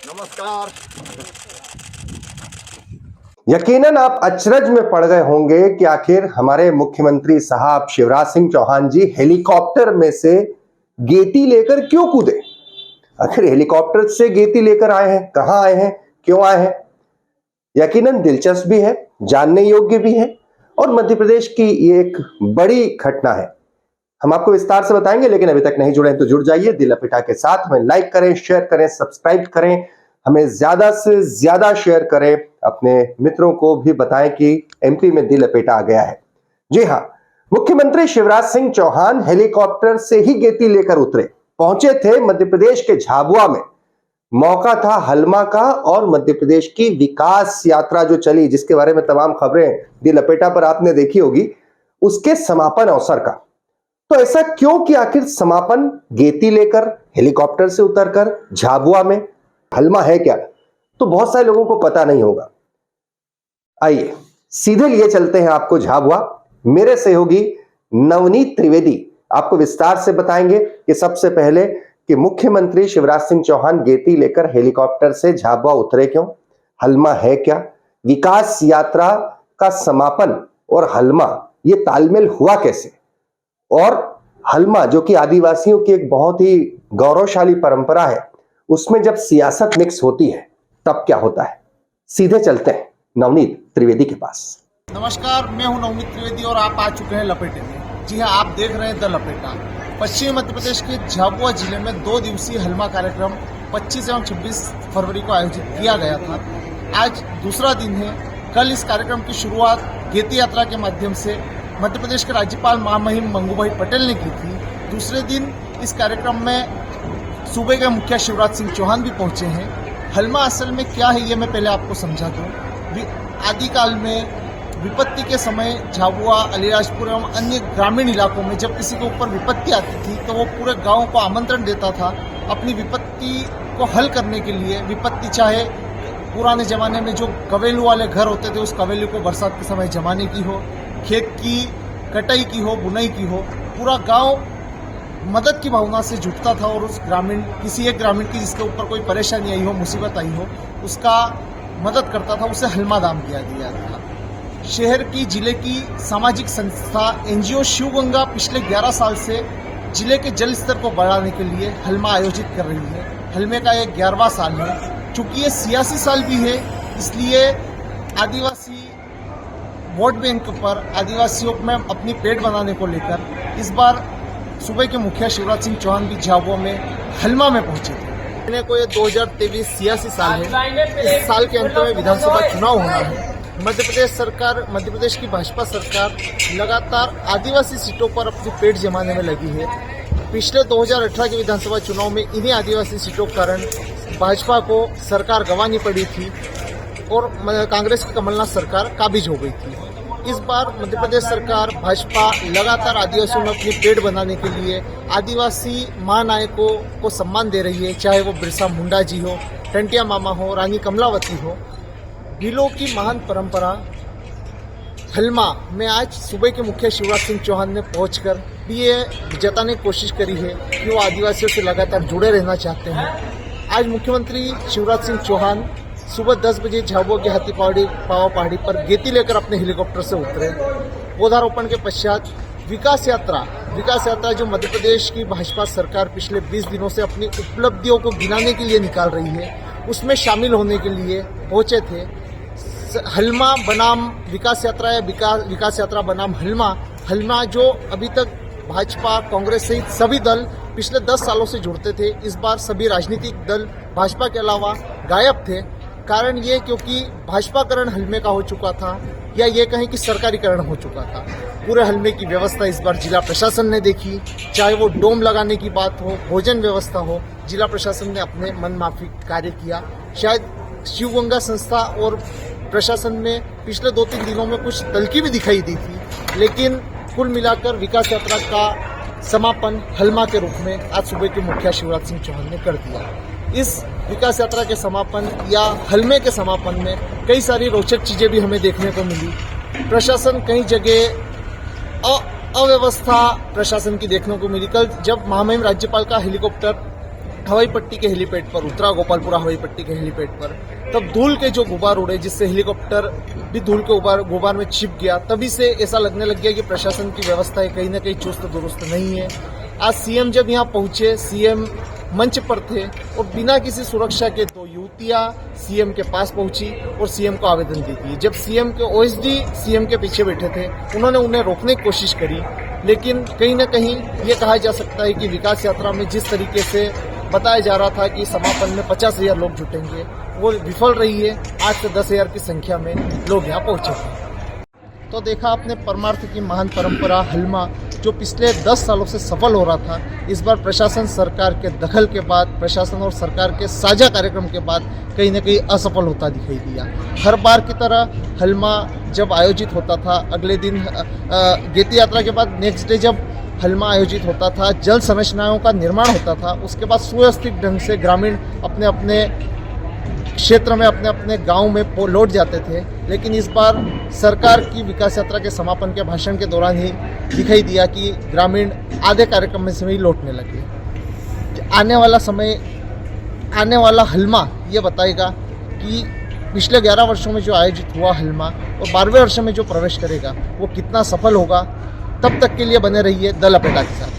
नमस्कार। यकीनन आप अचरज में पड़ गए होंगे कि आखिर हमारे मुख्यमंत्री साहब शिवराज सिंह चौहान जी हेलीकॉप्टर में से गेती लेकर क्यों कूदे। आखिर हेलीकॉप्टर से गेती लेकर आए हैं, कहां आए हैं, क्यों आए हैं। यकीनन दिलचस्प भी है, जानने योग्य भी है और मध्य प्रदेश की ये एक बड़ी घटना है। हम आपको विस्तार से बताएंगे, लेकिन अभी तक नहीं जुड़े हैं तो जुड़ जाइए। दिल लपेटा के साथ हमें लाइक करें, शेयर करें, सब्सक्राइब करें, हमें ज्यादा से ज्यादा शेयर करें, अपने मित्रों को भी बताएं कि एमपी में दिल लपेटा आ गया है। जी हां, मुख्यमंत्री शिवराज सिंह चौहान हेलीकॉप्टर से ही गेती लेकर उतरे, पहुंचे थे मध्य प्रदेश के झाबुआ में। मौका था हलमा का और मध्य प्रदेश की विकास यात्रा जो चली, जिसके बारे में तमाम खबरें दिल लपेटा पर आपने देखी होगी, उसके समापन अवसर का। तो ऐसा क्यों कि आखिर समापन गेती लेकर, हेलीकॉप्टर से उतरकर झाबुआ में। हलमा है क्या, तो बहुत सारे लोगों को पता नहीं होगा। आइए सीधे लिए चलते हैं आपको झाबुआ। मेरे सहयोगी नवनीत त्रिवेदी आपको विस्तार से बताएंगे कि सबसे पहले कि मुख्यमंत्री शिवराज सिंह चौहान गेती लेकर हेलीकॉप्टर से झाबुआ उतरे क्यों, हलमा है क्या, विकास यात्रा का समापन और हलमा ये तालमेल हुआ कैसे, और हलमा जो कि आदिवासियों की एक बहुत ही गौरवशाली परंपरा है, उसमें जब सियासत मिक्स होती है तब क्या होता है। सीधे चलते हैं नवनीत त्रिवेदी के पास। नमस्कार, मैं हूं नवनीत त्रिवेदी और आप आ चुके हैं लपेटे में। जी हां, आप देख रहे हैं द लपेटा। पश्चिमी मध्य प्रदेश के झाबुआ जिले में 2 दिवसीय हलमा कार्यक्रम 25 एवं 26 फरवरी को आयोजित किया गया था। आज दूसरा दिन है। कल इस कार्यक्रम की शुरुआत गेती यात्रा के माध्यम से मध्य प्रदेश के राज्यपाल महामहिम मंगूभाई पटेल ने की थी। दूसरे दिन इस कार्यक्रम में सूबे के मुखिया शिवराज सिंह चौहान भी पहुंचे हैं। हलमा असल में क्या है ये मैं पहले आपको समझा दूं। आदिकाल में विपत्ति के समय झाबुआ, अलीराजपुर एवं अन्य ग्रामीण इलाकों में जब किसी के ऊपर विपत्ति आती थी तो वो पूरे गांव को आमंत्रण देता था अपनी विपत्ति को हल करने के लिए। विपत्ति चाहे पुराने जमाने में जो कवेलू वाले घर होते थे, उस कवेलू को बरसात के समय जमाने की हो, खेत की कटाई की हो, बुनाई की हो, पूरा गांव मदद की भावना से जुटता था और उस किसी एक ग्रामीण की जिसके ऊपर कोई परेशानी आई हो, मुसीबत आई हो, उसका मदद करता था, उसे हलमा दान दिया था। शहर की, जिले की सामाजिक संस्था एनजीओ शिव गंगा पिछले 11 साल से जिले के जल स्तर को बढ़ाने के लिए हलमा आयोजित कर रही है। हलमे का यह 11वां साल है। चूंकि ये सियासी साल भी है, इसलिए आदिवासी वोट बैंक पर आदिवासियों में अपनी पेट बनाने को लेकर इस बार सूबे के मुखिया शिवराज सिंह चौहान भी झाबुआ में हलमा में पहुंचे थे। को ये 2023 सियासी साल है। इस साल के अंत में विधानसभा चुनाव होना है। मध्य प्रदेश की भाजपा सरकार लगातार आदिवासी सीटों पर अपनी पेट जमाने में लगी है। पिछले 2018 के विधानसभा चुनाव में इन्हीं आदिवासी सीटों के कारण भाजपा को सरकार गंवानी पड़ी थी और कांग्रेस की कमलनाथ सरकार काबिज हो गई थी। इस बार मध्य प्रदेश सरकार भाजपा लगातार आदिवासियों में अपनी पेट बनाने के लिए आदिवासी महानायकों को सम्मान दे रही है, चाहे वो बिरसा मुंडा जी हो, टंटिया मामा हो, रानी कमलावती हो। भीलों की महान परंपरा हलमा में आज सूबे के मुखिया शिवराज सिंह चौहान ने पहुंचकर भी ये जताने की कोशिश करी है कि वो आदिवासियों से लगातार जुड़े रहना चाहते हैं। आज मुख्यमंत्री शिवराज सिंह चौहान सुबह 10 बजे झाबुआ की हाथी पावा पहाड़ी पर गेती लेकर अपने हेलीकॉप्टर से उतरे। पौधारोपण के पश्चात विकास यात्रा जो मध्य प्रदेश की भाजपा सरकार पिछले 20 दिनों से अपनी उपलब्धियों को गिनाने के लिए निकाल रही है, उसमें शामिल होने के लिए पहुंचे थे। हलमा बनाम विकास यात्रा या विकास यात्रा बनाम हलमा जो अभी तक भाजपा, कांग्रेस सहित सभी दल पिछले 10 सालों से जुड़ते थे, इस बार सभी राजनीतिक दल भाजपा के अलावा गायब थे। कारण ये क्योंकि भाजपाकरण हलमे का हो चुका था, या ये कहें कि सरकारीकरण हो चुका था। पूरे हलमे की व्यवस्था इस बार जिला प्रशासन ने देखी, चाहे वो डोम लगाने की बात हो, भोजन व्यवस्था हो, जिला प्रशासन ने अपने मनमाफी कार्य किया। शायद शिवगंगा संस्था और प्रशासन में पिछले 2-3 दिनों में कुछ तल्खी भी दिखाई दी थी, लेकिन कुल मिलाकर विकास यात्रा का समापन हलमा के रूप में आज सुबह के मुखिया शिवराज सिंह चौहान ने कर दिया। इस विकास यात्रा के समापन या हलमे के समापन में कई सारी रोचक चीजें भी हमें देखने को मिली। प्रशासन कई जगह अव्यवस्था प्रशासन की देखने को मिली। कल जब महामहिम राज्यपाल का हेलीकॉप्टर हवाई पट्टी के हेलीपैड पर उतरा, गोपालपुरा हवाई पट्टी के हेलीपैड पर, तब धूल के जो गुबार उड़े जिससे हेलीकॉप्टर भी धूल के गुबार में छिप गया, तभी से ऐसा लगने लग गया कि प्रशासन की व्यवस्था कहीं ना कहीं चुस्त दुरुस्त नहीं है। आज सीएम जब यहाँ पहुंचे, सीएम मंच पर थे और बिना किसी सुरक्षा के 2 युवतियां सीएम के पास पहुंची और सीएम को आवेदन दे दिए। जब सीएम के ओएसडी सीएम के पीछे बैठे थे, उन्होंने उन्हें रोकने की कोशिश करी, लेकिन कहीं ना कहीं ये कहा जा सकता है कि विकास यात्रा में जिस तरीके से बताया जा रहा था कि समापन में 50,000 लोग जुटेंगे, वो विफल रही है। आज से 10,000 की संख्या में लोग यहाँ पहुंचे थे। तो देखा आपने परमार्थ की महान परंपरा हलमा, जो पिछले 10 सालों से सफल हो रहा था, इस बार प्रशासन सरकार के दखल के बाद, प्रशासन और सरकार के साझा कार्यक्रम के बाद कहीं ना कहीं असफल होता दिखाई दिया। हर बार की तरह हलमा जब आयोजित होता था, अगले दिन गेती यात्रा के बाद नेक्स्ट डे जब हलमा आयोजित होता था, जल संरचनाओं का निर्माण होता था, उसके बाद सुव्यवस्थित ढंग से ग्रामीण अपने अपने क्षेत्र में, अपने अपने गांव में लौट जाते थे। लेकिन इस बार सरकार की विकास यात्रा के समापन के भाषण के दौरान ही दिखाई दिया कि ग्रामीण आधे कार्यक्रम में से ही लौटने लगे। आने वाला समय, आने वाला हलमा ये बताएगा कि पिछले 11 वर्षों में जो आयोजित हुआ हलमा और 12वें वर्ष में जो प्रवेश करेगा वो कितना सफल होगा। तब तक के लिए बने रहिए द लपेटा के साथ।